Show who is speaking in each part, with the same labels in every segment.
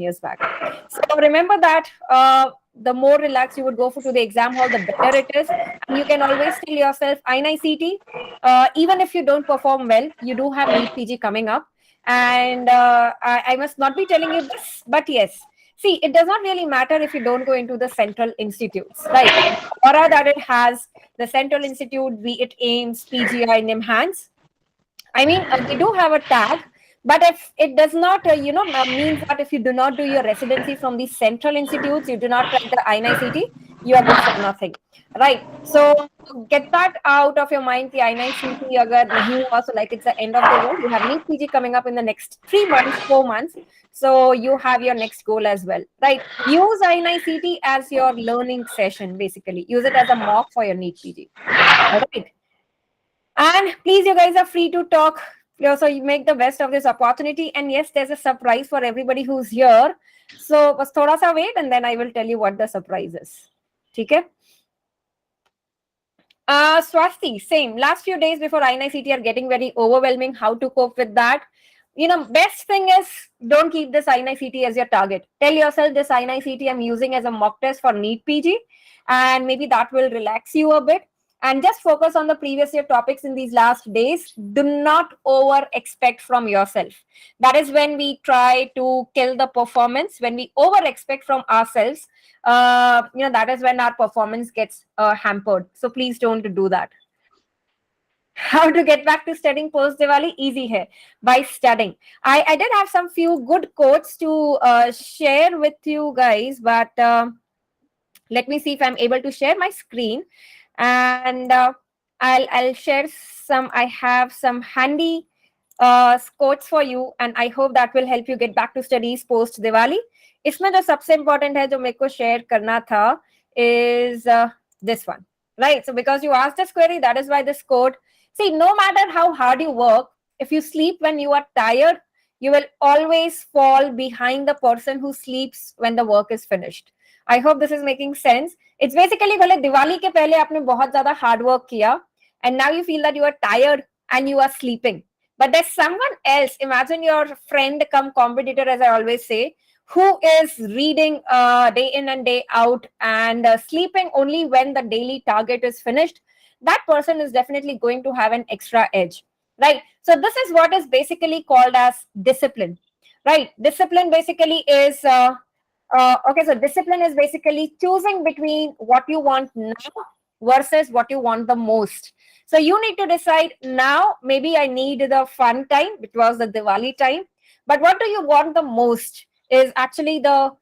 Speaker 1: 10 years back. So remember that the more relaxed you would go to the exam hall, the better it is. And you can always tell yourself, INICT, even if you don't perform well, you do have NEET PG coming up. And I must not be telling you this, but yes, see, it does not really matter if you don't go into the central institutes, right? The aura that it has, the central institute, be it AIMS, PGI, NIMHANS, I mean, they do have a tag, but if it does not, means that if you do not do your residency from the central institutes, you do not crack the INICT, you are good for nothing, right? So get that out of your mind. The INICT, agar nahi hua, so like it's the end of the world. You have NEET PG coming up in the next 3 months, 4 months. So you have your next goal as well, right? Use INICT as your learning session, basically. Use it as a mock for your NEET PG. All right. And please, you guys are free to talk. So you make the best of this opportunity. And yes, there's a surprise for everybody who's here. So bas thoda sa wait, and then I will tell you what the surprise is. Okay? Swasti, same. Last few days before INICT are getting very overwhelming. How to cope with that? Best thing is don't keep this INICT as your target. Tell yourself this INICT I'm using as a mock test for NEET PG, and maybe that will relax you a bit. And just focus on the previous year topics in these last days. Do not over expect from yourself. That is when we try to kill the performance. When we over expect from ourselves, that is when our performance gets hampered. So please don't do that. How to get back to studying post Diwali? Easy hai, by studying. I did have some few good quotes to share with you guys, but let me see if I'm able to share my screen. And I'll share some. I have some handy quotes for you, and I hope that will help you get back to studies post Diwali. इसमें जो सबसे important है जो मेरे को share करना था is this one, right? So because you asked this query, that is why this quote. See, no matter how hard you work, if you sleep when you are tired, you will always fall behind the person who sleeps when the work is finished. I hope this is making sense. It's basically भले दिवाली के पहले आपने बहुत ज्यादा hard work किया, and now you feel that you are tired and you are sleeping. But there's someone else. Imagine your friend come competitor, as I always say, who is reading day in and day out and sleeping only when the daily target is finished. That person is definitely going to have an extra edge, right? So this is what is basically called as discipline, right? Discipline basically is okay, so discipline is basically choosing between what you want now versus what you want the most. So you need to decide now, maybe I need the fun time, which was the Diwali time, but what do you want the most is actually the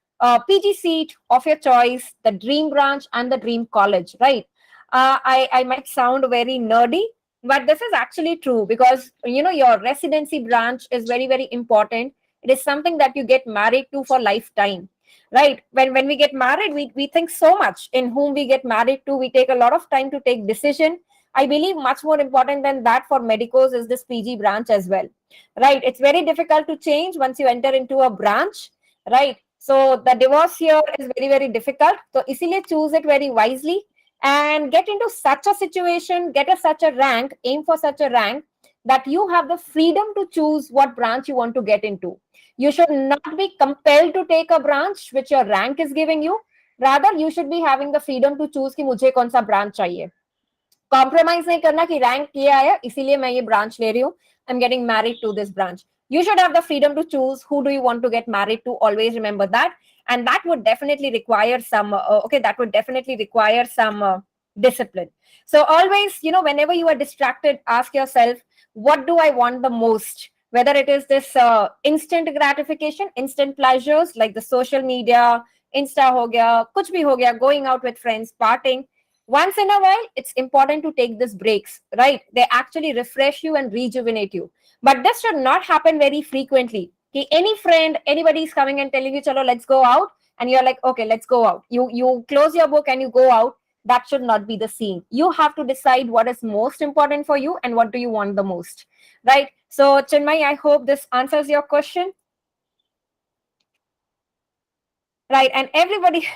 Speaker 1: PG seat of your choice, the dream branch and the dream college, right? I might sound very nerdy, but this is actually true because, your residency branch is very, very important. It is something that you get married to for lifetime. Right, when we get married, we think so much in whom we get married to. We take a lot of time to take decision. I believe much more important than that for medicos is this PG branch as well, right? It's very difficult to change once you enter into a branch, right? So the divorce here is very, very difficult. So easily choose it very wisely and get into such a situation, such a rank, aim for such a rank that you have the freedom to choose what branch you want to get into. You should not be compelled to take a branch which your rank is giving you. Rather, you should be having the freedom to choose कि मुझे कौन सा branch चाहिए. Compromise नहीं करना कि rank ये आया इसीलिए मैं ये branch ले रही हूँ. I'm getting married to this branch. You should have the freedom to choose who do you want to get married to. Always remember that, and that would definitely require some. Discipline. So always, whenever you are distracted, ask yourself, what do I want the most? Whether it is this instant gratification, instant pleasures like the social media, Insta ho gaya, kuch bhi ho gaya, going out with friends, partying. Once in a while, it's important to take these breaks, right? They actually refresh you and rejuvenate you. But this should not happen very frequently. Any friend, anybody is coming and telling you, chalo, let's go out. And you're like, okay, let's go out. You close your book and you go out. That should not be the scene. You have to decide what is most important for you and what do you want the most, right? So, Chinmay, I hope this answers your question. Right, and everybody,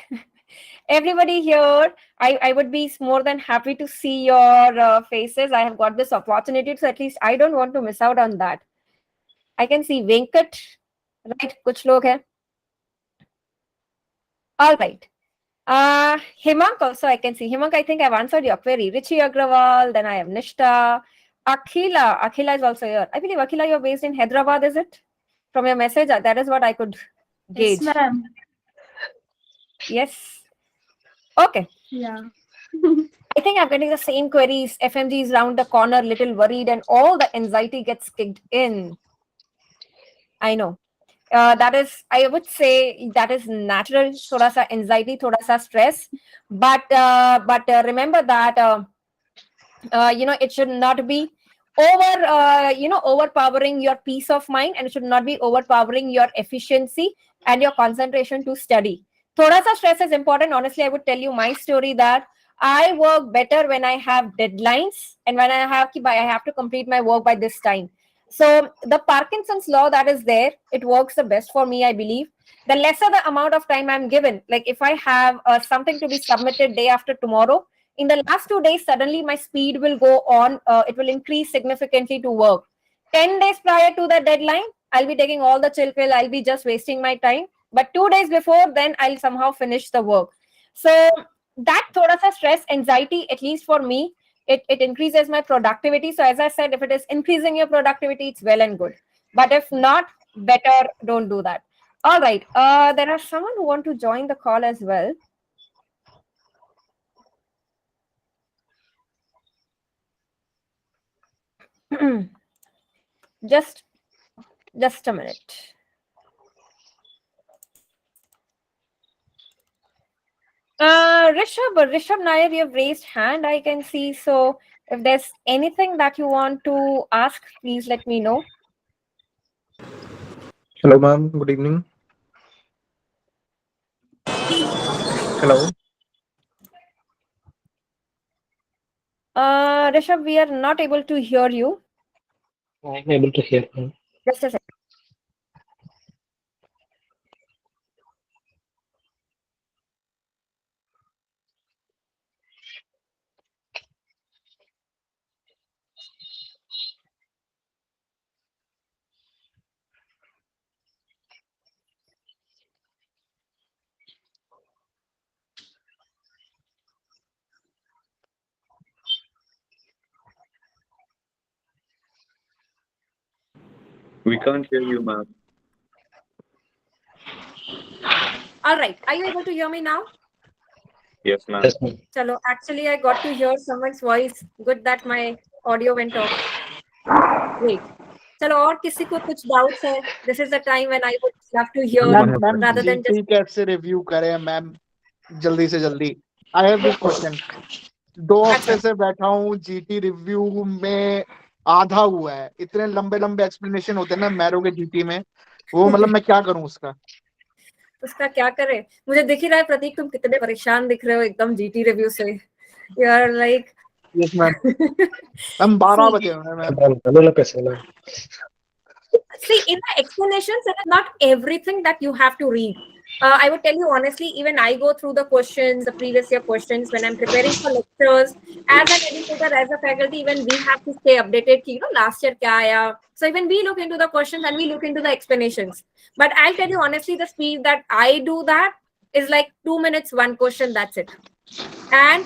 Speaker 1: everybody here, I would be more than happy to see your faces. I have got this opportunity, so at least I don't want to miss out on that. I can see Venkat, right? Kuch log hai. All right. Himank also I can see. Himank, I think I've answered your query. Richie Agrawal, then I have Nishta. Akhila is also here. I believe Akhila, you're based in Hyderabad, is it? From your message, that is what I could gauge.
Speaker 2: Yes, ma'am.
Speaker 1: Yes. Okay.
Speaker 2: Yeah.
Speaker 1: I think I'm getting the same queries. FMG is round the corner, little worried, and all the anxiety gets kicked in. I know. That is, I would say, that is natural. Thoda sa anxiety, thoda sa stress, but remember that it should not be overpowering your peace of mind, and it should not be overpowering your efficiency and your concentration to study. Thoda sa stress is important. Honestly, I would tell you my story that I work better when I have deadlines and when I have to complete my work by this time. So the Parkinson's law that is there, it works the best for me, I believe. The lesser the amount of time I'm given, like if I have something to be submitted day after tomorrow, in the last 2 days, suddenly my speed will go on. It will increase significantly to work. 10 days prior to the deadline, I'll be taking all the chill pill. I'll be just wasting my time. But 2 days before, then I'll somehow finish the work. So that thoda sa stress, anxiety, at least for me, it increases my productivity. So as I said, if it is increasing your productivity, it's well and good. But if not, better don't do that. All right. There are someone who want to join the call as well. just just a minute. Rishabh Nair, you have raised hand, I can see. So if there's anything that you want to ask, please let me know.
Speaker 3: Hello, ma'am. Good evening. Hello.
Speaker 1: Rishabh, we are not able to hear you.
Speaker 3: I'm able to hear, ma'am.
Speaker 1: Just a second.
Speaker 4: We can't hear you, ma'am.
Speaker 1: All right. Are you able to hear me now?
Speaker 4: Yes, ma'am.
Speaker 3: Yes, ma'am.
Speaker 1: Chalo, actually, I got to hear someone's voice. Good that my audio went off. Great. चलो और किसी को कुछ doubts है? This is the time when I would love to hear
Speaker 5: ma'am
Speaker 1: rather than
Speaker 5: GT
Speaker 1: just
Speaker 5: कैसे review करें ma'am जल्दी से जल्दी आई हैव दिस क्वेश्चन 2 हफ्ते से बैठा हूँ जीटी रिव्यू में आधा हुआ है इतने लंबे लंबे एक्सप्लेनेशन होते हैं ना मैरो के जीटी में वो मतलब मैं क्या करूँ
Speaker 1: उसका क्या करे? मुझे दिख ही रहा है प्रतीक, तुम कितने परेशान दिख रहे हो एकदम जीटी रिव्यू से. You are like
Speaker 5: yes ma'am ma'am 12 बजे हैं मैम
Speaker 3: Ma'am, hello, कैसे हो?
Speaker 1: see, in the explanations, it is not everything that you have to read. I would tell you honestly, even I go through the questions, the previous year questions when I'm preparing for lectures. As an educator, as a faculty, even we have to stay updated. Last year kya aaya. So even we look into the questions and we look into the explanations. But I'll tell you honestly, the speed that I do that is like 2 minutes, one question, that's it. And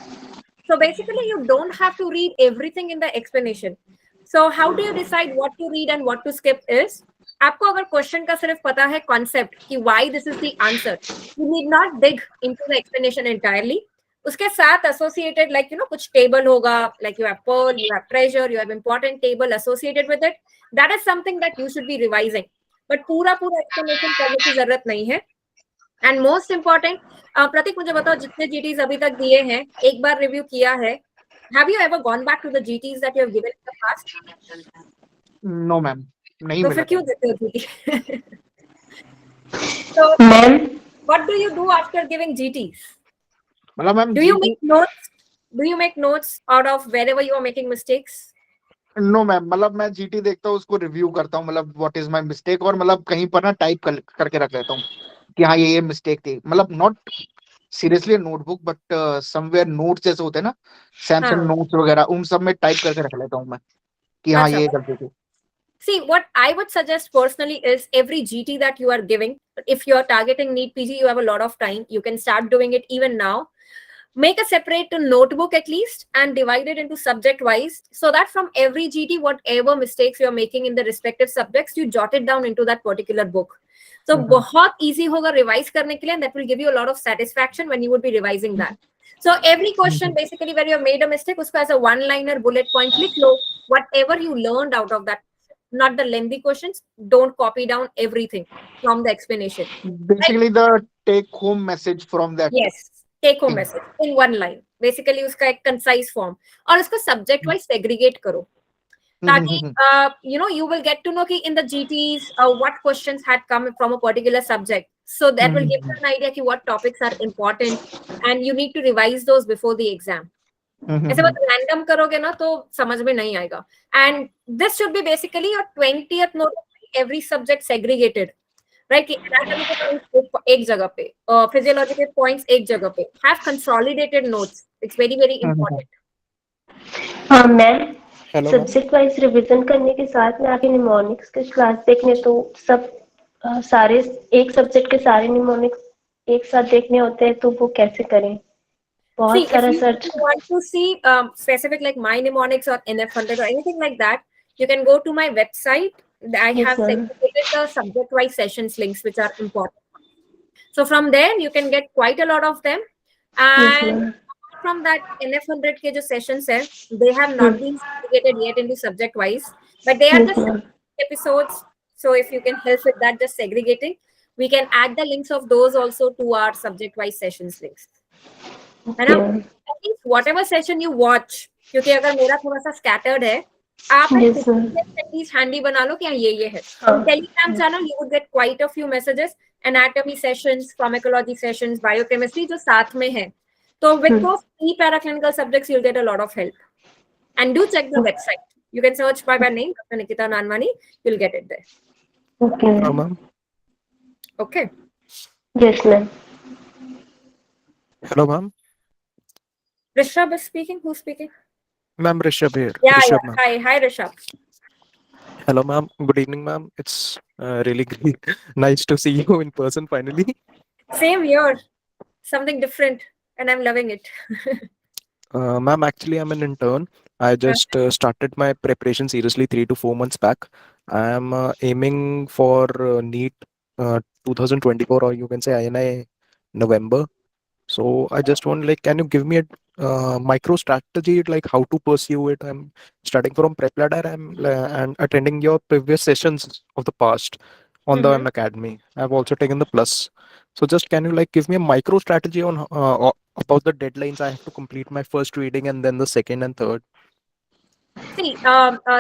Speaker 1: so basically, you don't have to read everything in the explanation. So how do you decide what to read and what to skip is, आपको अगर question का सिर्फ पता है concept कि why this is the answer, you need not dig into the explanation entirely. उसके साथ associated कुछ टेबल होगा, like you have pearl, you have treasure, you have important table associated with it. That is something that you should be revising. But पूरा explanation करने की जरूरत नहीं है. एंड मोस्ट इम्पोर्टेंट, प्रतीक मुझे बताओ, जितने जीटीज अभी तक दिए हैं, एक बार रिव्यू किया है? Have you ever gone back to the GTs that you have given in the past?
Speaker 5: No ma'am नहीं
Speaker 1: तो
Speaker 5: मिला
Speaker 1: फिर क्यों देते हो जीटी? तो
Speaker 5: ma'am
Speaker 1: what do you do after giving GTs?
Speaker 5: मतलब ma'am
Speaker 1: do you make notes? Do you make notes out of wherever you are making mistakes?
Speaker 5: No ma'am मतलब मैं जीटी देखता हूँ उसको रिव्यू करता हूँ मतलब व्हाट इज माय मिस्टेक और मतलब कहीं पर ना टाइप करके रख लेता हूँ कि हाँ ये मिस्टेक थी मतलब not seriously notebook but somewhere notes जैसे होते हैं ना सैमसंग नोट्स वगैरह उन सब में टाइप करके रख लेता हूँ मैं कि हाँ ये गलती थी.
Speaker 1: See, what I would suggest personally is every GT that you are giving, if you're targeting NEET PG, you have a lot of time. You can start doing it even now. Make a separate notebook at least and divide it into subject wise, so that from every GT, whatever mistakes you're making in the respective subjects, you jot it down into that particular book. So बहुत easy होगा revise करने के लिए, and that will give you a lot of satisfaction when you would be revising that. So every question basically where you have made a mistake, उसको as a one-liner bullet point लिख लो. Whatever you learned out of that, not the lengthy questions. Don't copy down everything from the explanation.
Speaker 5: Basically, the take-home message from that.
Speaker 1: Yes, take home message in one line. Basically उसका एक concise form और उसको subject wise segregate करो. ताकि you will get to know कि in the GTs what questions had come from a particular subject. So that will give you an idea कि what topics are important and you need to revise those before the exam. ऐसे बस random करोगे ना तो समझ में नहीं आएगा. And this should be basically your 20th note every subject segregated. Right? Anatomy के points एक जगह पे, physiology के points एक जगह पे. Have consolidated notes. It's very very important.
Speaker 2: हाँ ma'am,
Speaker 3: Hello, ma'am.
Speaker 2: Subject wise revision करने के साथ में आगे निमोनिक्स के क्लास देखने तो सब सारे एक सब्जेक्ट के सारे निमोनिक्स एक साथ देखने होते हैं, तो वो कैसे करें? बहुत
Speaker 1: See,
Speaker 2: सारा
Speaker 1: if you
Speaker 2: search
Speaker 1: want to see specific like my mnemonics or NF100 or anything like that, you can go to my website. I
Speaker 2: Yes,
Speaker 1: have
Speaker 2: ma'am.
Speaker 1: segregated the subject-wise sessions links, which are important. So from there, you can get quite a lot of them.
Speaker 2: Yes,
Speaker 1: And
Speaker 2: ma'am.
Speaker 1: from that NF100 के जो sessions है, they have not been segregated yet into subject-wise, but they are
Speaker 2: Yes,
Speaker 1: the
Speaker 2: ma'am.
Speaker 1: episodes. So if you can help with that, just segregating, we can add the links of those also to our subject-wise sessions links. है ना?
Speaker 2: Okay.
Speaker 1: At least whatever session you watch, क्योंकि अगर मेरा थोड़ा सा scattered है, आप
Speaker 2: Yes, ma'am.
Speaker 1: at least handy बना लो कि हाँ ये है.
Speaker 2: हाँ.
Speaker 1: On Telegram channel you would get quite a few messages, anatomy sessions, pharmacology sessions, biochemistry जो साथ में है. So with those 3 paraclinical subjects you'll get a lot of help. And do check the website. You can search by my name, Dr. Nikita Nanwani. You'll get it there.
Speaker 2: Okay,
Speaker 3: Hello,
Speaker 2: ma'am.
Speaker 3: ma'am.
Speaker 1: Okay.
Speaker 2: Yes, ma'am.
Speaker 3: Hello, ma'am.
Speaker 1: Rishabh is speaking. Who's speaking?
Speaker 3: Ma'am, Rishabh here.
Speaker 1: Yeah,
Speaker 3: Rishabh,
Speaker 1: yeah.
Speaker 3: ma'am.
Speaker 1: Hi, Rishabh.
Speaker 3: Hello, ma'am. Good evening, ma'am. It's really great. Nice to see you in person finally.
Speaker 1: Same here. Something different, and I'm loving it.
Speaker 3: Ma'am, actually, I'm an intern. I just started my preparation seriously 3 to 4 months back. I am aiming for NEET 2024, or you can say INI November. So I just want, like, can you give me a micro strategy, like how to pursue it? I'm studying from prep ladder. And attending your previous sessions of the past on the academy. I've also taken the plus. So just can you like give me a micro strategy on about the deadlines I have to complete my first reading and then the second and third?
Speaker 1: See,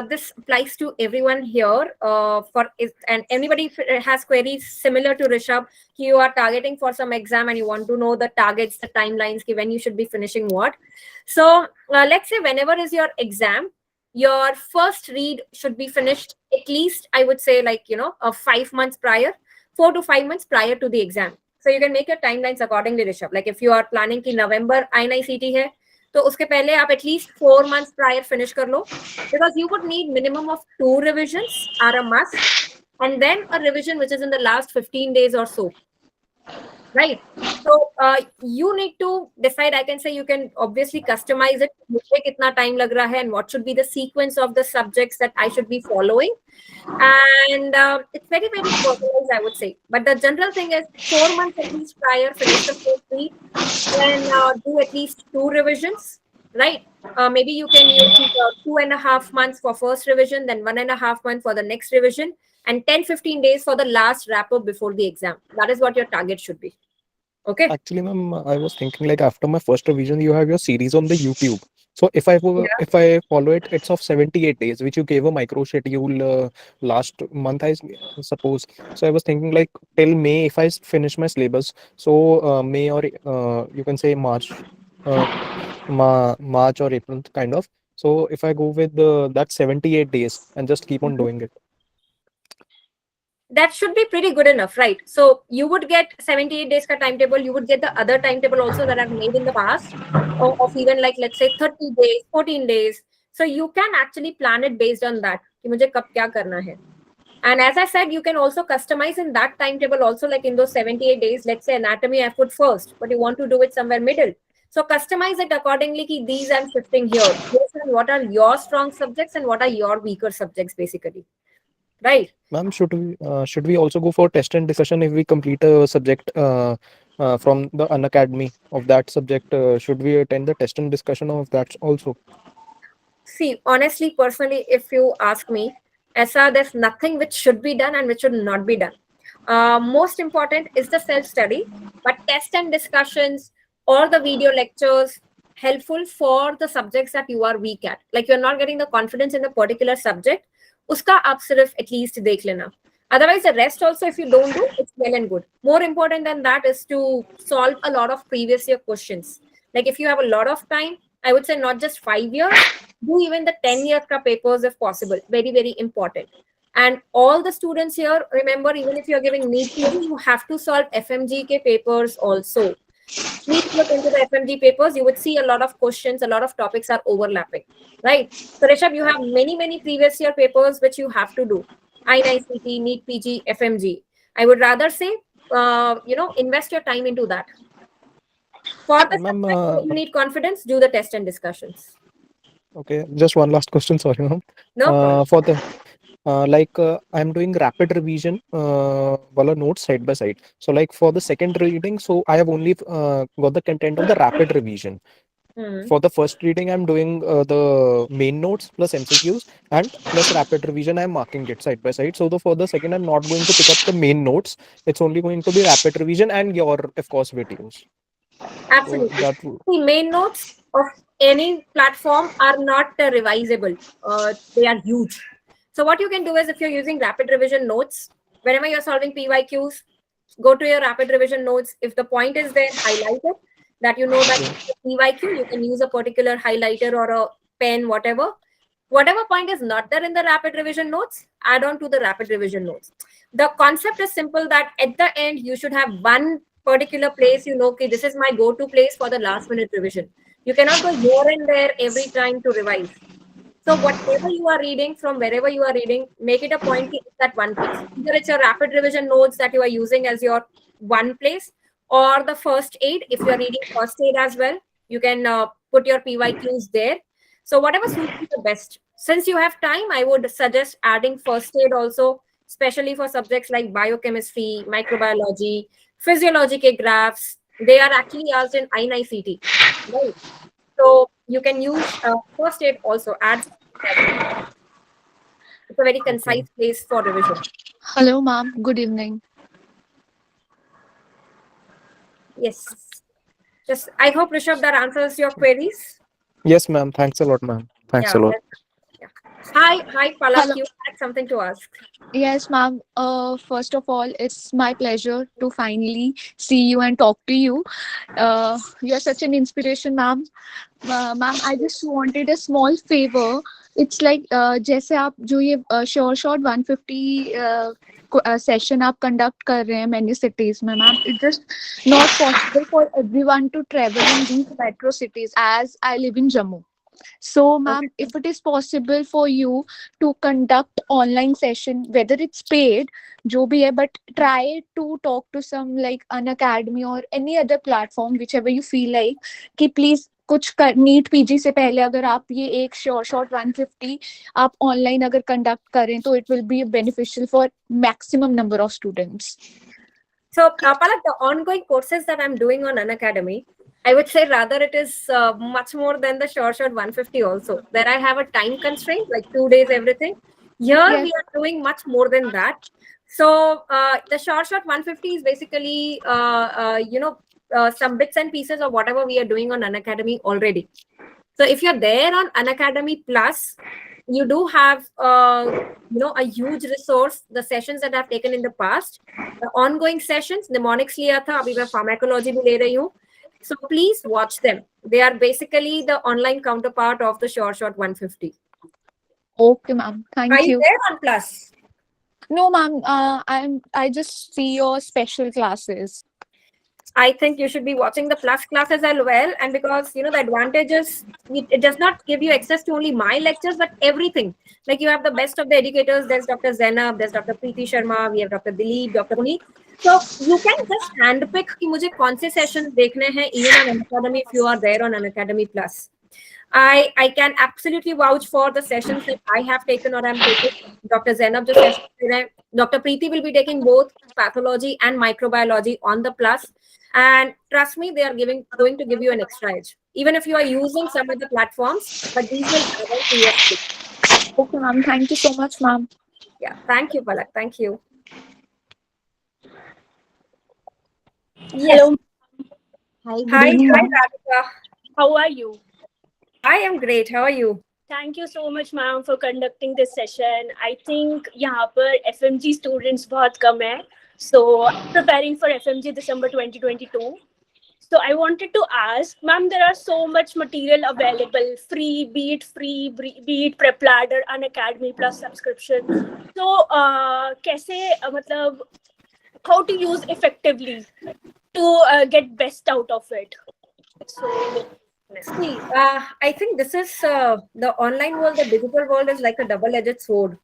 Speaker 1: this applies to everyone here. And anybody has queries similar to Rishabh, you are targeting for some exam and you want to know the targets, the timelines, when you should be finishing what. So let's say whenever is your exam, your first read should be finished at least, I would say, like 5 months prior, 4 to 5 months prior to the exam. So you can make your timelines accordingly, Rishabh. Like if you are planning कि November INI-CT है, तो उसके पहले आप at least 4 months prior finish कर लो, because you would need minimum of 2 revisions are a must, and then a revision which is in the last 15 days or so, right? So you need to decide. I can say you can obviously customize it, मुझे कितना time लग रहा है, and what should be the sequence of the subjects that I should be following. And it's very very personalized, I would say, but the general thing is 4 months at least prior finish the first read, then do at least 2 revisions, right? Maybe you can use 2.5 months for first revision, then 1.5 months for the next revision, and 10-15 days for the last wrap up before the exam. That is what your target should be. Okay.
Speaker 3: Actually, ma'am, I was thinking like after my first revision, you have your series on the YouTube. So if I if I follow it, it's of 78 days, which you gave a micro schedule last month, I suppose. So I was thinking like till May, if I finish my syllabus, so May or you can say March, March or April kind of. So if I go with that 78 days and just keep on doing it.
Speaker 1: That should be pretty good enough, right? So you would get 78 days ka timetable. You would get the other timetable also that I've made in the past, of even like let's say 30 days, 14 days. So you can actually plan it based on that. कि मुझे कब क्या करना है. And as I said, you can also customize in that timetable also, like in those 78 days, let's say anatomy I put first, but you want to do it somewhere middle. So customize it accordingly ki these I'm shifting here based on what are your strong subjects and what are your weaker subjects basically. Right?
Speaker 3: Ma'am, should we also go for test and discussion if we complete a subject from the unacademy of that subject? Should we attend the test and discussion of that also?
Speaker 1: See, honestly, personally, if you ask me, Esa, there's nothing which should be done and which should not be done. Most important is the self-study, but test and discussions or the video lectures helpful for the subjects that you are weak at. Like you're not getting the confidence in a particular subject, uska aap sirf at least dekh lena. Otherwise, the rest also, if you don't do, it's well and good. More important than that is to solve a lot of previous year questions. Like if you have a lot of time, I would say not just 5 years, do even the 10 years ka papers if possible. Very, very important. And all the students here, remember, even if you're giving NEET PG, you have to solve FMGK papers also. Please look into the FMG papers. You would see a lot of questions, a lot of topics are overlapping, right? So, Rishabh, you have many, many previous year papers which you have to do. INICT, NEET PG, FMG. I would rather say, invest your time into that. For the
Speaker 3: Ma'am,
Speaker 1: subject where you need confidence, do the test and discussions.
Speaker 3: okay, just one last question, sorry, ma'am.
Speaker 1: No problem.
Speaker 3: For the I'm doing rapid revision wala notes side by side. So like for the second reading, so I have only got the content of the rapid revision.
Speaker 1: Hmm.
Speaker 3: For the first reading, I'm doing the main notes plus MCQs and plus rapid revision. I'm marking it side by side. So for the second, I'm not going to pick up the main notes. It's only going to be rapid revision and your, of course, videos. So
Speaker 1: Absolutely.
Speaker 3: that
Speaker 1: The main notes of any platform are not revisable. They are huge. So what you can do is if you're using rapid revision notes, whenever you're solving PYQs, go to your rapid revision notes. If the point is there, highlight it. That you know that it's a PYQ, you can use a particular highlighter or a pen, whatever. Whatever point is not there in the rapid revision notes, add on to the rapid revision notes. The concept is simple that at the end, you should have one particular place, okay, this is my go-to place for the last minute revision. You cannot go here and there every time to revise. So whatever you are reading from wherever you are reading, make it a point to that one place. Either it's your rapid revision notes that you are using as your one place, or the first aid. If you are reading first aid as well, you can put your PYQs there. So whatever suits you the best. Since you have time, I would suggest adding first aid also, especially for subjects like biochemistry, microbiology, physiological graphs. They are actually asked in INICT. Right? So you can use first aid also. Add as well. It's a very concise place for revision.
Speaker 6: Hello, ma'am. Good evening.
Speaker 1: Yes. Just I hope Rishabh that answers your queries.
Speaker 3: yes, ma'am. Thanks a lot, ma'am. Thanks a
Speaker 1: Yeah.
Speaker 3: lot.
Speaker 1: Yeah. Hi, Palak.
Speaker 6: Hello.
Speaker 1: You had something to ask.
Speaker 6: Yes, ma'am. First of all, it's my pleasure to finally see you and talk to you. You're such an inspiration, ma'am. Ma'am, I just wanted a small favor. It's like जैसे आप जो ये short 150 session आप conduct कर रहे हैं many cities में ma'am it just not possible for everyone to travel in these metro cities as I live in Jammu. So, ma'am, if it is possible for you to conduct online session, whether it's paid, जो भी है, but try to talk to some like an academy or any other platform, whichever you feel like, कि please कुछ कर NEET PG से पहले अगर आप ये एक शॉर्ट 150 आप ऑनलाइन अगर कंडक्ट करें तो it will be beneficial for maximum number of students.
Speaker 1: So, Palak, the ongoing courses that I'm doing on Unacademy, I would say rather it is much more than the short 150 also. There I have a time constraint, like 2 days, everything. Here
Speaker 6: Yes.
Speaker 1: we are doing much more than that. So the short 150 is basically, some bits and pieces of whatever we are doing on Unacademy already. So if you're there on Unacademy Plus, you do have a huge resource. The sessions that I've taken in the past, the ongoing sessions, mnemonics liya tha, abhi main pharmacology bhi le rahi hu. So please watch them. They are basically the online counterpart of the short 150.
Speaker 6: Okay, ma'am.
Speaker 1: Are
Speaker 6: Thank
Speaker 1: you
Speaker 6: you.
Speaker 1: there on Plus?
Speaker 6: No, ma'am. I just see your special classes.
Speaker 1: I think you should be watching the plus classes as well. And because, you know, the advantage is it does not give you access to only my lectures, but everything. Like you have the best of the educators. There's Dr. Zainab, there's Dr. Preeti Sharma, we have Dr. Dilip, Dr. Puneet. So you can just handpick कि मुझे कौन से sessions देखने हैं, even on Unacademy if you are there on Unacademy Plus. I can absolutely vouch for the sessions that I have taken or I'm taking. Dr. Zainab जो session दे रहे हैं, Dr. Preeti will be taking both pathology and microbiology on the plus. And trust me, they are going to give you an extra edge. Even if you are using some of the platforms, but these will add on to your skill.
Speaker 6: Okay, ma'am. Thank you so much, ma'am.
Speaker 1: Yeah, thank you, Palak. Thank you. Yes.
Speaker 7: Hello. Hi, good
Speaker 1: Hi,
Speaker 7: evening,
Speaker 1: hi,
Speaker 7: ma'am.
Speaker 1: Radhika.
Speaker 7: How are you?
Speaker 1: I am great. How are you?
Speaker 7: Thank you so much, ma'am, for conducting this session. I think यहाँ पर FMG students बहुत कम है. So I'm preparing for FMG December 2022. So I wanted to ask, ma'am, there are so much material available, free, be it Prep Ladder, Unacademy Plus subscription. So कैसे मतलब how to use effectively to get best out of it? So
Speaker 1: See, I think this is the online world, the digital world is like a double-edged sword.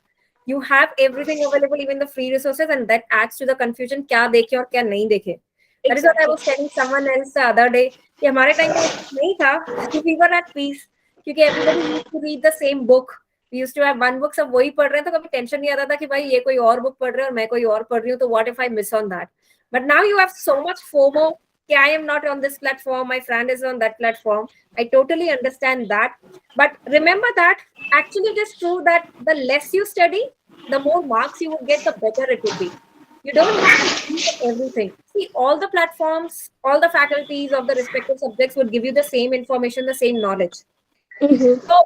Speaker 1: You have everything available, even the free resources, and that adds to the confusion. क्या देखे और क्या नहीं देखे. That is what I was telling someone else the other day. कि हमारे time पे नहीं था. We were at peace. क्योंकि everybody used to read the same book. We used to have one book. सब वही पढ़ रहे हैं तो कभी टेंशन नहीं आता था कि भाई ये कोई और book पढ़ रहे हैं और मैं कोई और पढ़ रही हूँ तो what if I miss on that? But now you have so much FOMO. कि I am not on this platform. My friend is on that platform. I totally understand that. But remember that actually it is true that the less you study, the more marks you would get, the better it would be. You don't have to read everything. See, all the platforms, all the faculties of the respective subjects would give you the same information, the same knowledge. So,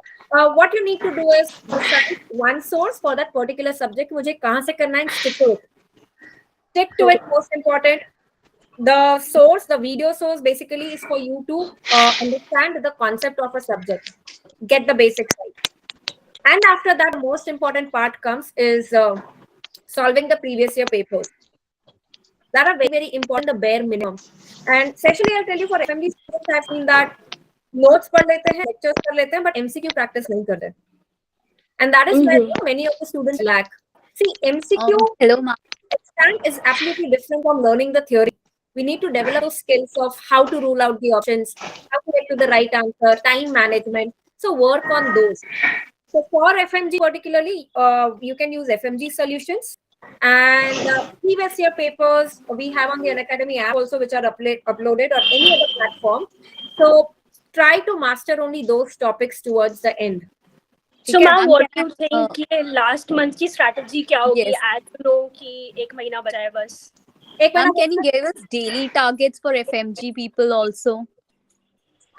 Speaker 1: what you need to do is decide one source for that particular subject. मुझे कहाँ से करना है, stick to it. Stick to it, most important. The source, the video source basically is for you to understand the concept of a subject, get the basics right. And after that, the most important part comes is solving the previous year papers. That are very, very important, the bare minimum. And especially I'll tell you for FMD students, I've seen that notes पढ़ लेते हैं, lectures कर लेते हैं, but MCQ practice नहीं करते. And that is where many of the students lack. See, MCQ
Speaker 8: Hello, ma'am.
Speaker 1: exam is absolutely different from learning the theory. We need to develop those skills of how to rule out the options, how to get to the right answer, time management. So work on those. So for FMG particularly, you can use FMG solutions. And previous year papers we have on the Unacademy app also, which are uploaded on any other platform. So try to master only those topics towards the end.
Speaker 7: So,
Speaker 1: ठीक है?
Speaker 7: ma'am, what do you think कि last month की strategy क्या होगी?
Speaker 8: Yes.
Speaker 7: As you know कि एक महीना बचा है बस.
Speaker 1: एक
Speaker 8: Ma'am,
Speaker 1: महीना
Speaker 8: can you give us daily targets for FMG people also?
Speaker 1: Oh,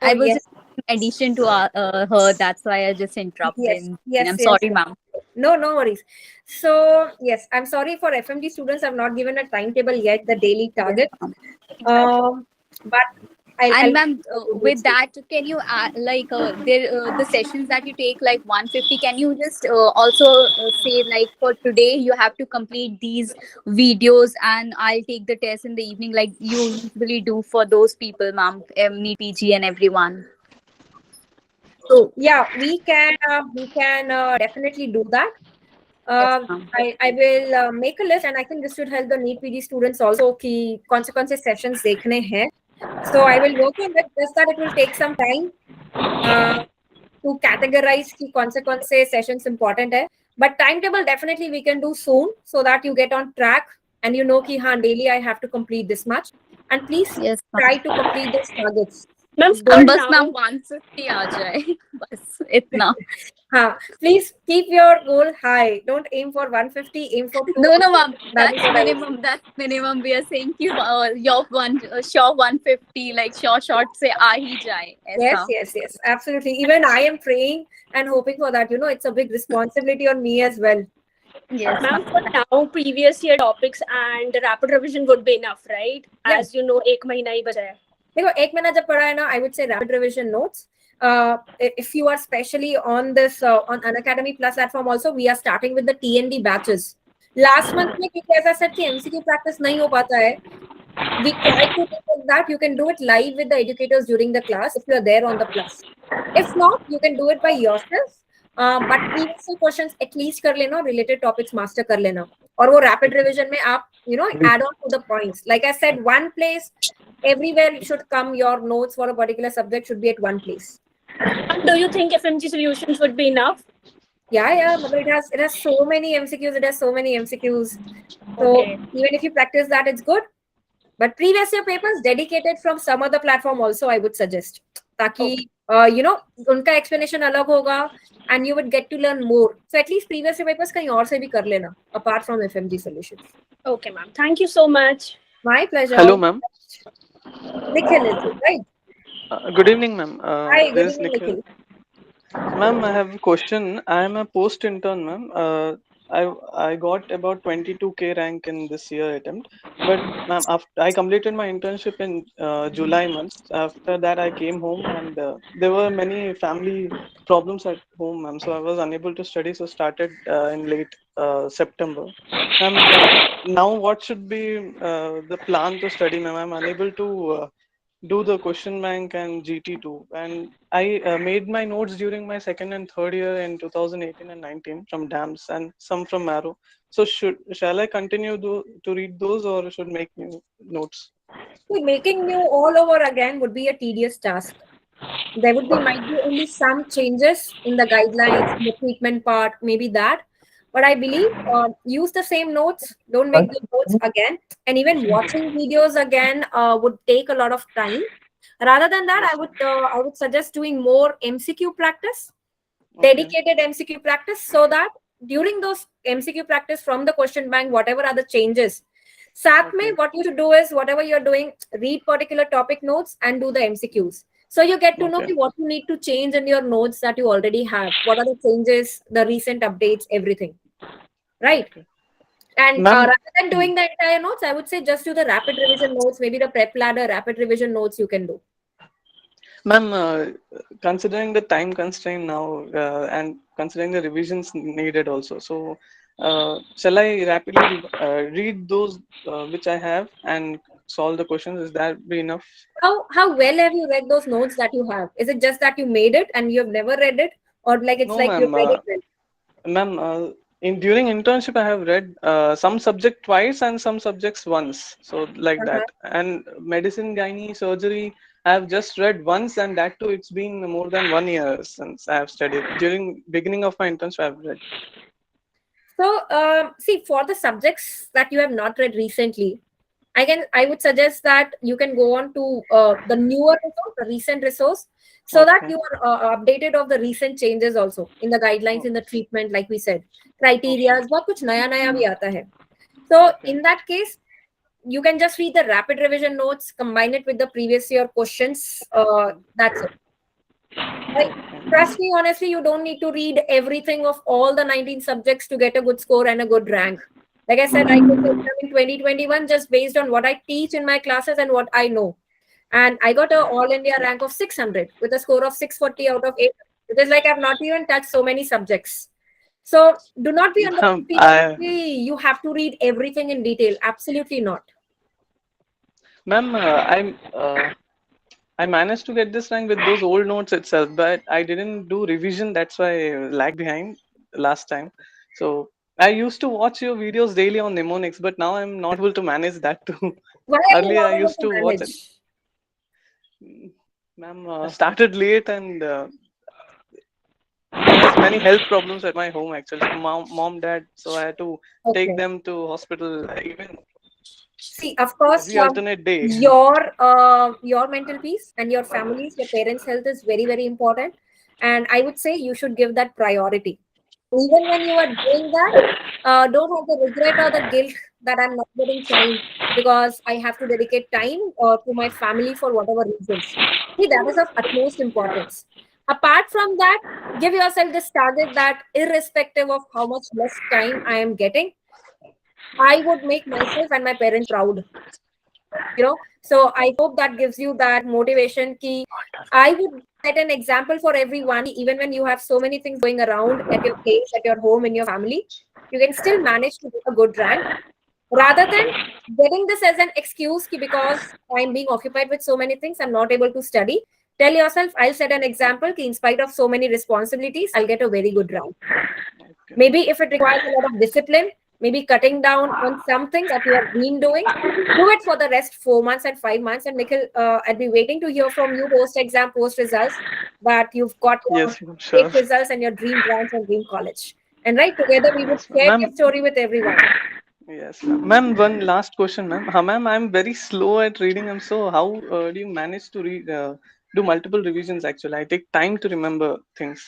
Speaker 8: I was
Speaker 1: yes.
Speaker 8: just in addition to her, that's why I just interrupted.
Speaker 1: Yes,
Speaker 8: I'm
Speaker 1: yes.
Speaker 8: sorry, ma'am.
Speaker 1: No worries. So yes, I'm sorry for FMG students. I've not given a timetable yet, the daily target. But
Speaker 8: And ma'am, with that, can you the sessions that you take like 150? Can you just also say like for today you have to complete these videos and I'll take the test in the evening like you usually do for those people, ma'am, NEET PG and everyone.
Speaker 1: So yeah, we can definitely do that. I will make a list, and I think this should help the NEET PG students also. कि कौन से sessions देखने हैं. So I will work on it. Just that it will take some time to categorize कि कौन से sessions important है. But timetable definitely we can do soon, so that you get on track and you know कि हाँ daily I have to complete this much. And please try to complete those targets.
Speaker 7: Ma'am,
Speaker 8: बस ma'am 150 आ जाए बस इतना.
Speaker 1: हाँ, please keep your goal high. Don't aim for 150. Aim for 250.
Speaker 8: No, ma'am. That's
Speaker 1: what
Speaker 8: minimum. That's minimum. We are saying कि your sure 150 like sure short से आ ही जाए. ऐसा.
Speaker 1: Yes. Absolutely. Even I am praying and hoping for that. You know, it's a big responsibility on me as well.
Speaker 8: Yes,
Speaker 7: ma'am, for now, previous year topics and rapid revision would be enough, right? As you know, एक महीना ही बचा है.
Speaker 1: देखो एक महीना जब पढ़ा है ना, I would say rapid revision notes. If you are especially on this on Unacademy Plus platform also, we are starting with the TND batches. Last month में क्योंकि ऐसा said कि MCQ practice नहीं हो पाता है, We try to do that. You can do it live with the educators during the class if you are there on the plus. If not, you can do it by yourself. But previous questions at least कर लेना, related topics master कर लेना, और वो rapid revision में आप add on to the points. Like I said, one place everywhere it should come. Your notes for a particular subject should be at one place.
Speaker 7: And do you think FMG solutions would be enough?
Speaker 1: Yeah. But it has so many MCQs. It has so many MCQs. So
Speaker 7: Okay.
Speaker 1: even if you practice that, it's good. But previous year papers dedicated from some other platform also I would suggest. ताकि उनका explanation अलग होगा and you would get to learn more. So at least previous year papers कहीं और से भी कर लेना apart from FMG solutions.
Speaker 7: Okay, ma'am. Thank you so much.
Speaker 1: My pleasure.
Speaker 9: Hello, ma'am.
Speaker 1: Nikhil is it, right?
Speaker 9: Good evening, ma'am.
Speaker 1: Hi, good
Speaker 9: This is
Speaker 1: evening,
Speaker 9: Nikhil.
Speaker 1: Nikhil.
Speaker 9: Ma'am, I have a question. I am a post intern, ma'am. I got about 22K rank in this year attempt, but ma'am, after I completed my internship in July month. After that, I came home and there were many family problems at home, ma'am. So I was unable to study. So started in late September. Ma'am, now what should be the plan to study, ma'am? I'm unable to do the question bank and GT2, and I made my notes during my second and third year in 2018 and 19 from DAMS and some from Marrow. So shall I continue to read those or should make new notes?
Speaker 1: Making new all over again would be a tedious task. There might be only some changes in the guidelines, in the treatment part, maybe that. But I believe use the same notes. Don't make the notes again. And even watching videos again would take a lot of time. Rather than that, I would suggest doing more MCQ practice, dedicated MCQ practice, so that during those MCQ practice from the question bank, whatever are the changes, SAP mein, what you should do is whatever you're doing, read particular topic notes and do the MCQs. So you get to know what you need to change in your notes that you already have. What are the changes, the recent updates, everything. Right? And rather than doing the entire notes, I would say just do the rapid revision notes, maybe the prep ladder, rapid revision notes you can do.
Speaker 9: Ma'am, considering the time constraint now and considering the revisions needed also, so shall I rapidly read those which I have and solve the questions? Is that be enough?
Speaker 1: How well have you read those notes that you have? Is it just that you made it and you have never read it, or like it's
Speaker 9: No,
Speaker 1: like you
Speaker 9: ma'am.
Speaker 1: read it well?
Speaker 9: Ma'am, during internship, I have read some subject twice and some subjects once. So like that. And medicine, gynae, surgery, I have just read once, and that too, it's been more than 1 year since I have studied. During beginning of my internship, I have read.
Speaker 1: So, see, for the subjects that you have not read recently, I would suggest that you can go on to the newer resource, the recent resource, so that you are updated of the recent changes also in the guidelines, in the treatment, like we said, criteria, बहुत कुछ नया भी आता है. So in that case, you can just read the rapid revision notes, combine it with the previous year questions. That's it. Like, trust me, honestly, you don't need to read everything of all the 19 subjects to get a good score and a good rank. Like I said, I took the exam in 2021 just based on what I teach in my classes and what I know. And I got an all India rank of 600 with a score of 640 out of 800. It is like I've not even touched so many subjects. So do not be under the feeling you have to read everything in detail. Absolutely not.
Speaker 9: Ma'am, I managed to get this rank with those old notes itself, but I didn't do revision. That's why I lagged behind last time. So I used to watch your videos daily on mnemonics, but now I'm not able to manage that too.
Speaker 1: Why are you
Speaker 9: Earlier,
Speaker 1: not
Speaker 9: I
Speaker 1: able
Speaker 9: used
Speaker 1: to
Speaker 9: to watch it.
Speaker 1: manage?
Speaker 9: Ma'am, started late and there's many health problems at my home actually. So mom, dad, so I had to take them to hospital even.
Speaker 1: See, of course,
Speaker 9: every alternate day.
Speaker 1: your mental peace and your family's, your parents' health is very, very important. And I would say you should give that priority. Even when you are doing that, don't have the regret or the guilt that I'm not getting time because I have to dedicate time to my family for whatever reasons. See, that is of utmost importance. Apart from that, give yourself this target that irrespective of how much less time I am getting, I would make myself and my parents proud. So I hope that gives you that motivation. Ki I would set an example for everyone, even when you have so many things going around at your place, at your home, in your family, you can still manage to get a good rank. rather than getting this as an excuse because I'm being occupied with so many things, I'm not able to study. Tell yourself, I'll set an example in spite of so many responsibilities, I'll get a very good rank.
Speaker 9: Okay.
Speaker 1: Maybe if it requires a lot of discipline, maybe cutting down on something that you have been doing, do it for the rest 4 months and 5 months. And Nikhil, I'll be waiting to hear from you post exam, post results, that you've got your
Speaker 9: Yes, ma'am,
Speaker 1: great
Speaker 9: sure.
Speaker 1: results and your dream branch and dream college. And right together, we would
Speaker 9: Yes, ma'am.
Speaker 1: share
Speaker 9: Ma'am,
Speaker 1: your story with everyone.
Speaker 9: yes, ma'am. Ma'am, one last question, ma'am. Ma'am, I'm very slow at reading. I'm so how do you manage to read, do multiple revisions? Actually, I take time to remember things.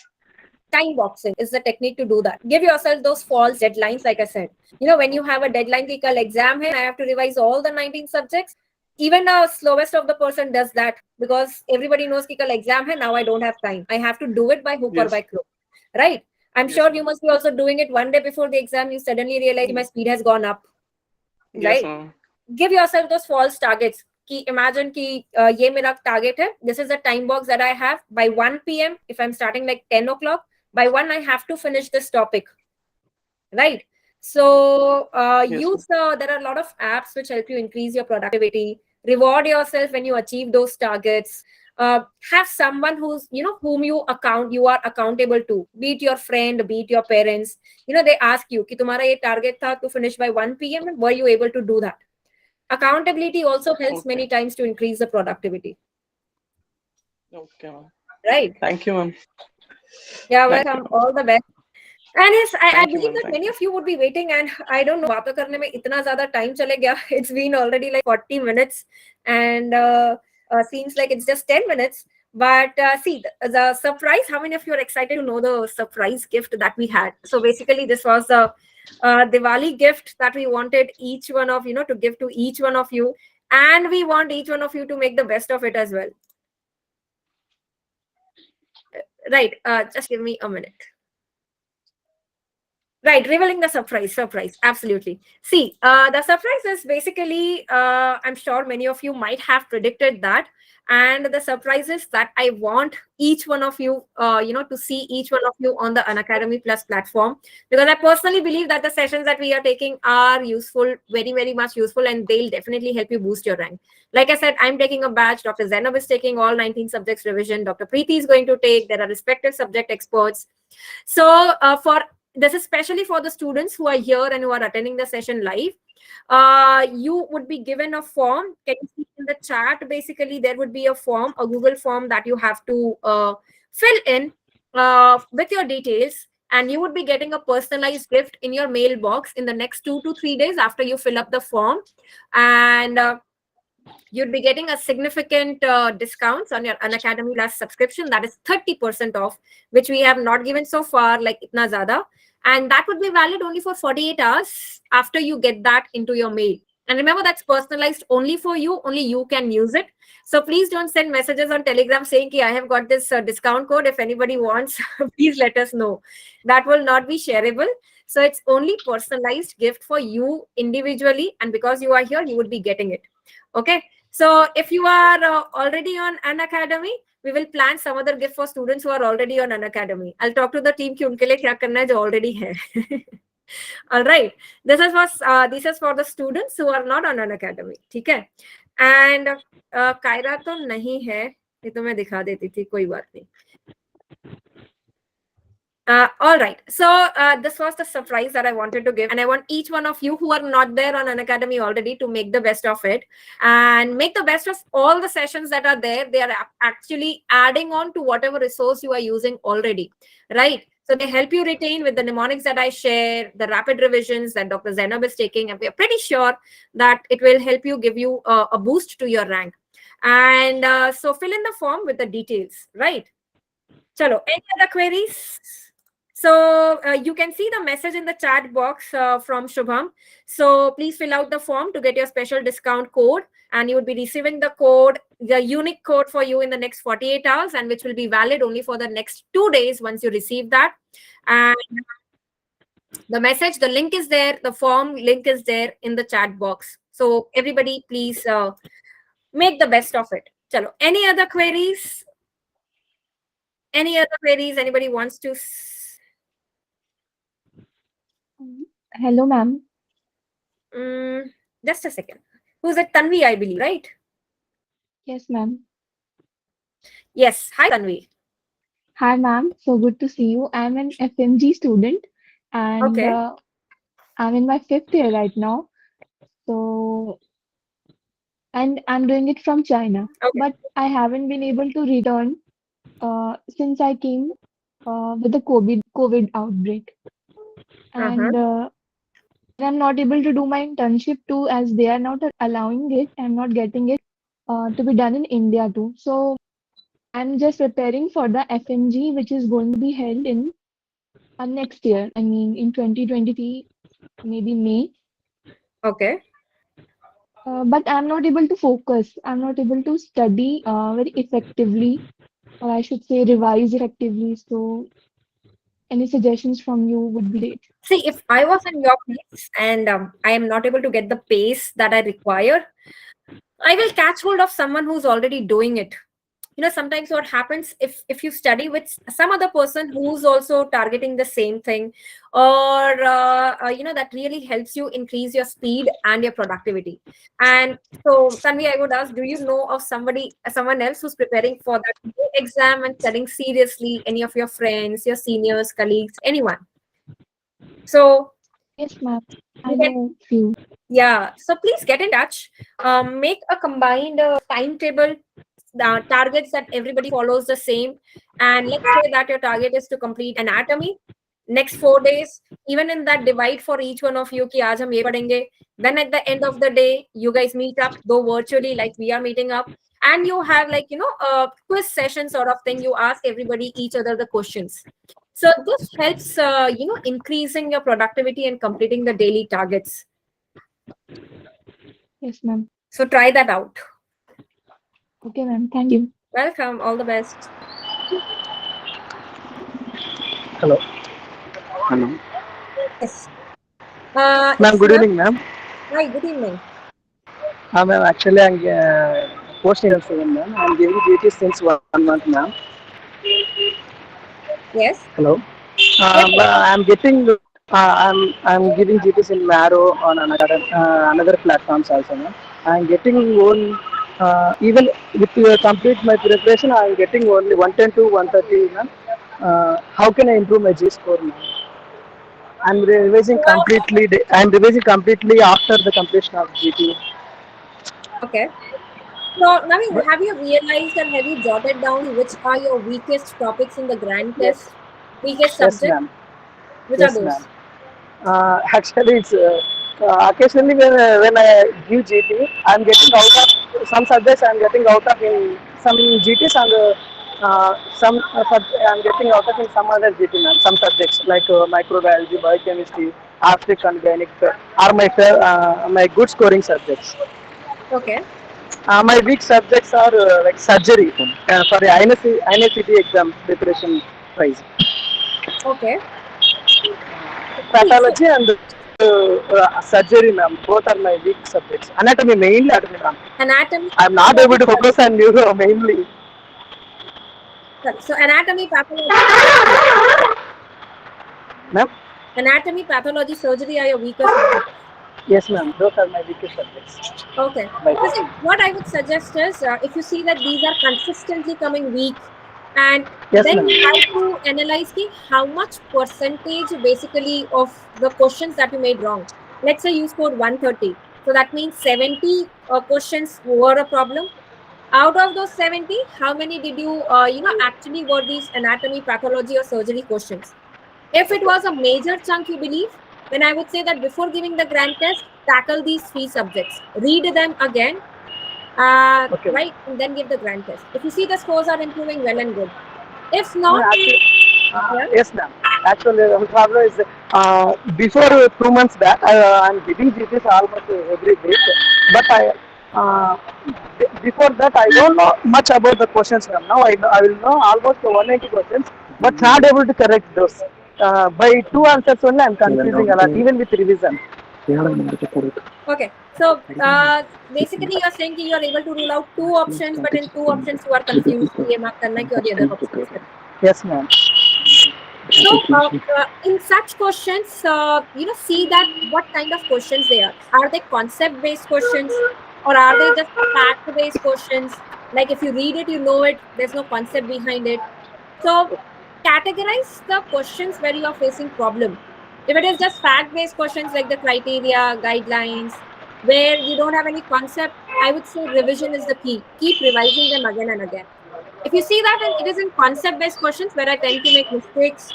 Speaker 1: Time boxing is the technique to do that. Give yourself those false deadlines, like I said. You know, when you have a deadline, ki kal exam hai, I have to revise all the 19 subjects. Even the slowest of the person does that because everybody knows ki kal exam hai, now I don't have time. I have to do it by hook or
Speaker 9: Yes,
Speaker 1: by crook, right? I'm
Speaker 9: yes,
Speaker 1: sure
Speaker 9: ma'am.
Speaker 1: you must be also doing it one day before the exam. You suddenly realize my speed has gone up,
Speaker 9: Yes,
Speaker 1: right?
Speaker 9: ma'am.
Speaker 1: Give yourself those false targets. Imagine ki ye mera target hai. This is the time box that I have. By 1 p.m., if I'm starting like 10 o'clock, by 1 I have to finish this topic, right? So
Speaker 9: Yes, ma'am.
Speaker 1: there are a lot of apps which help you increase your productivity. Reward yourself when you achieve those targets. Have someone who's, whom you are accountable to, be it your friend, be it your parents. They ask you ki tumhara ye target tha to finish by 1 p.m., were you able to do that? Accountability also helps
Speaker 9: Okay.
Speaker 1: many times to increase the productivity,
Speaker 9: Okay, ma'am.
Speaker 1: right?
Speaker 9: Thank you, ma'am.
Speaker 1: Yeah,
Speaker 9: Thank you,
Speaker 1: welcome.
Speaker 9: ma'am.
Speaker 1: All the best. And yes, I
Speaker 9: Thank you,
Speaker 1: believe
Speaker 9: ma'am.
Speaker 1: that
Speaker 9: Thank
Speaker 1: many
Speaker 9: you.
Speaker 1: of you would be waiting, and I don't know, बातें करने में इतना ज़्यादा time चले गया. It's been already like 40 minutes, and seems like it's just 10 minutes. But see, the surprise, how many of you are excited to know the surprise gift that we had? So basically, this was the Diwali gift that we wanted each one of, to give to each one of you. And we want each one of you to make the best of it as well. Right. Just give me a minute. Right, revealing the surprise, absolutely. See, the surprise is basically, I'm sure many of you might have predicted that. And the surprise is that I want each one of you, to see each one of you on the Unacademy Plus platform. Because I personally believe that the sessions that we are taking are useful, very, very much useful, and they'll definitely help you boost your rank. Like I said, I'm taking a batch. Dr. Zainab is taking all 19 subjects revision. Dr. Preeti is going to take. There are respective subject experts. So for this is especially for the students who are here and who are attending the session live. You would be given a form. Can you see in the chat? Basically, there would be a form, a Google form that you have to fill in with your details, and you would be getting a personalized gift in your mailbox in the next 2 to 3 days after you fill up the form. And you'd be getting a significant discounts on your Unacademy Plus subscription. That is 30% off, which we have not given so far, like itna zyada. And that would be valid only for 48 hours after you get that into your mail. And remember, that's personalized only for you. Only you can use it. So please don't send messages on Telegram saying, I have got this discount code. If anybody wants, please let us know. That will not be shareable. So it's only personalized gift for you individually. And because you are here, you would be getting it. Okay. So if you are already on Unacademy, we will plan some other gift for students who are already on Unacademy. I'll talk to the team कि उनके लिए क्या करना है जो already है. All right. This is for the students who are not on Unacademy. ठीक है? And कायरा तो नहीं है. ये तो मैं दिखा देती थी, कोई बात नहीं. All right. So this was the surprise that I wanted to give. And I want each one of you who are not there on Unacademy already to make the best of it and make the best of all the sessions that are there. They are actually adding on to whatever resource you are using already, right? So they help you retain with the mnemonics that I share, the rapid revisions that Dr. Zainab is taking. And we are pretty sure that it will help you, give you a boost to your rank. And so fill in the form with the details, right? Chalo, any other queries? So you can see the message in the chat box from Shubham. So please fill out the form to get your special discount code, and you would be receiving the code, the unique code for you in the next 48 hours, and which will be valid only for the next 2 days once you receive that. And the message, the link is there, the form link is there in the chat box. So everybody, please make the best of it. Chalo, any other queries? Any other queries? Anybody wants to?
Speaker 6: Hello, ma'am.
Speaker 1: Just a second. Who's it? Tanvi, I believe, right?
Speaker 6: Yes, ma'am.
Speaker 1: Yes. Hi, Tanvi.
Speaker 6: Hi, ma'am. So good to see you. I'm an FMG student and
Speaker 1: Okay.
Speaker 6: I'm in my fifth year right now. So, and I'm doing it from China.
Speaker 1: Okay.
Speaker 6: But I haven't been able to return since I came with the COVID outbreak.
Speaker 1: Uh-huh.
Speaker 6: And I'm not able to do my internship too, as they are not allowing it. I'm not getting it to be done in India too. So I'm just preparing for the FMG, which is going to be held in next year. I mean, in 2023, maybe May.
Speaker 1: Okay.
Speaker 6: But I'm not able to focus. I'm not able to study very effectively, or I should say, revise effectively. So, any suggestions from you would be great.
Speaker 1: See, if I was in your place and I am not able to get the pace that I require, I will catch hold of someone who's already doing it. Sometimes what happens, if you study with some other person who's also targeting the same thing, or that really helps you increase your speed and your productivity. And so, Tanvi, I would ask, do you know of someone else who's preparing for that exam and studying seriously? Any of your friends, your seniors, colleagues, anyone? So
Speaker 6: Yes, ma'am. I
Speaker 1: you can,
Speaker 6: know few.
Speaker 1: yeah, so please get in touch. Make a combined timetable, targets that everybody follows the same. And let's say that your target is to complete anatomy next 4 days. Even in that, divide for each one of you ki aaj hum ye padhenge. Then at the end of the day, you guys meet up, though virtually, like we are meeting up, and you have a quiz session sort of thing. You ask everybody each other the questions. So this helps increasing your productivity and completing the daily targets.
Speaker 6: Yes, ma'am.
Speaker 1: So try that out.
Speaker 6: Okay, ma'am. Thank you.
Speaker 1: Welcome. All the best.
Speaker 10: Hello.
Speaker 11: Hello.
Speaker 1: Yes.
Speaker 10: Ma'am, good evening, ma'am.
Speaker 1: Hi, good evening.
Speaker 10: Ma'am, actually, I'm posting on 7, ma'am. I'm giving GT since 1 month, ma'am.
Speaker 1: Yes.
Speaker 10: Hello.
Speaker 1: Yes, yes.
Speaker 10: I'm getting. I'm giving GTs in Marrow on another platforms also, ma'am. I'm getting one. Even with complete my preparation, I'm getting only 110 to 130, ma'am. How can I improve my G score, ma'am? I'm revising
Speaker 1: So,
Speaker 10: completely. I'm revising completely after the completion of GT.
Speaker 1: okay. So, Naveen, have you realized and have you jotted down which are your weakest topics in the grand
Speaker 10: Yes.
Speaker 1: test? Weakest
Speaker 10: Yes,
Speaker 1: subject?
Speaker 10: ma'am.
Speaker 1: Which are
Speaker 10: Yes, ma'am.
Speaker 1: those?
Speaker 10: Actually, it's occasionally when I give GT, I'm getting out of some subjects. I'm getting out of in some GTs and I'm getting out of in some other GT, ma'am. Some subjects like microbiology, biochemistry, African organic are my good scoring subjects.
Speaker 1: Okay.
Speaker 10: My weak subjects are like surgery for the INCT exam preparation prize.
Speaker 1: Okay. See, so
Speaker 10: Pathology and surgery, ma'am. Both are my weak subjects. Anatomy mainly, anatomy, ma'am.
Speaker 1: anatomy,
Speaker 10: I'm not able
Speaker 1: pathology,
Speaker 10: to focus on neuro mainly.
Speaker 1: sorry. So anatomy, pathology, surgery.
Speaker 10: Ma'am?
Speaker 1: Anatomy, pathology, surgery are your weaker subjects.
Speaker 10: Yes, ma'am. Those are my weakest subjects.
Speaker 1: Okay.
Speaker 10: Right.
Speaker 1: So see, what I would suggest is if you see that these are consistently coming weak, and
Speaker 10: Yes,
Speaker 1: then
Speaker 10: ma'am.
Speaker 1: you have to analyze how much percentage basically of the questions that you made wrong. Let's say you scored 130. So that means 70 questions were a problem. Out of those 70, how many did you, actually were these anatomy, pathology, or surgery questions? If it was a major chunk, you believe, then I would say that before giving the grand test, tackle these three subjects, read them again,
Speaker 10: Okay, ma'am.
Speaker 1: right, and then give the grand test. If you see the scores are improving, well and good. If
Speaker 10: No,
Speaker 1: not,
Speaker 10: actually,
Speaker 1: yeah,
Speaker 10: yes, ma'am. Actually, the problem is before 2 months back, I'm giving GTs almost every week. But uh, before that, I don't know much about the questions, ma'am. Now I will know almost 180 questions, but not able to correct those. By two answers only, I'm confusing a lot, even with revision.
Speaker 1: okay. So basically, you're saying you are able to rule out two options, but in two options you are confused. कि ये mark करना है कि और the other options.
Speaker 10: Yes, ma'am.
Speaker 1: So, in such questions, see that what kind of questions they are. Are they concept-based questions, or are they just fact-based questions? Like if you read it, you know it. There's no concept behind it. So, categorize the questions where you are facing problem. If it is just fact-based questions like the criteria, guidelines, where you don't have any concept, I would say revision is the key. Keep revising them again and again. If you see that it is in concept-based questions where I tend to make mistakes,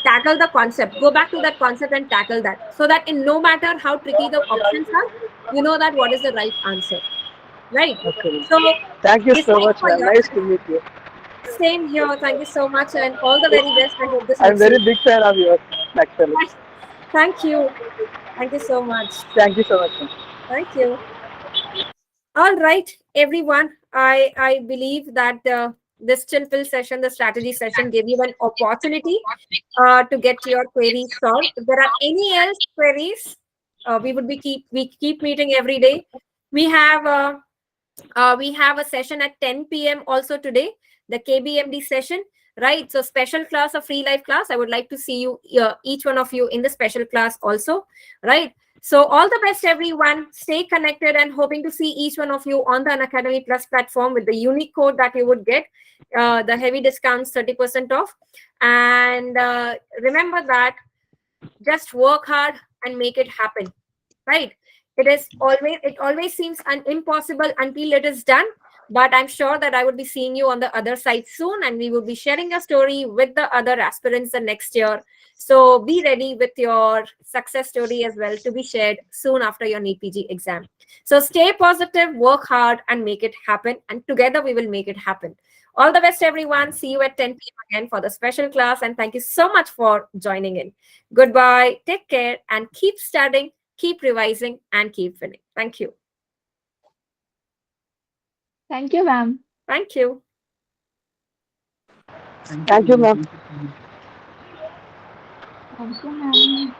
Speaker 1: tackle the concept, go back to that concept and tackle that, so that in no matter how tricky the options are, you know that what is the right answer, right?
Speaker 10: Okay.
Speaker 1: So
Speaker 10: Thank you so
Speaker 1: decide
Speaker 10: much,
Speaker 1: for
Speaker 10: ma'am. Nice
Speaker 1: yourself.
Speaker 10: to meet you.
Speaker 1: Same here. Thank you so much and all the very best. I hope this
Speaker 10: I'm
Speaker 1: helps
Speaker 10: very
Speaker 1: you.
Speaker 10: big fan of yours, actually.
Speaker 1: Thank you. Thank you so much.
Speaker 10: Thank you so much, ma'am.
Speaker 1: Thank you. All right, everyone. I believe that this simple session, the strategy session, gave you an opportunity to get your queries solved. If there are any else queries, we keep meeting every day. We have a session at 10 p.m. also today, the KBMD session, right? So special class, a free live class. I would like to see you, each one of you in the special class also, right? So all the best, everyone. Stay connected and hoping to see each one of you on the Unacademy Plus platform with the unique code that you would get, the heavy discounts, 30% off. And remember that just work hard and make it happen, right? It always seems impossible until it is done, but I'm sure that I would be seeing you on the other side soon, and we will be sharing a story with the other aspirants the next year. So be ready with your success story as well to be shared soon after your NEET PG exam. So stay positive, work hard, and make it happen, and together we will make it happen. All the best, everyone. See you at 10 p.m. again for the special class, and thank you so much for joining in. Goodbye, take care, and keep studying, keep revising, and keep winning. Thank you.
Speaker 6: Thank you, ma'am.
Speaker 1: Thank you.
Speaker 10: Thank you, ma'am.
Speaker 6: Thank you, ma'am.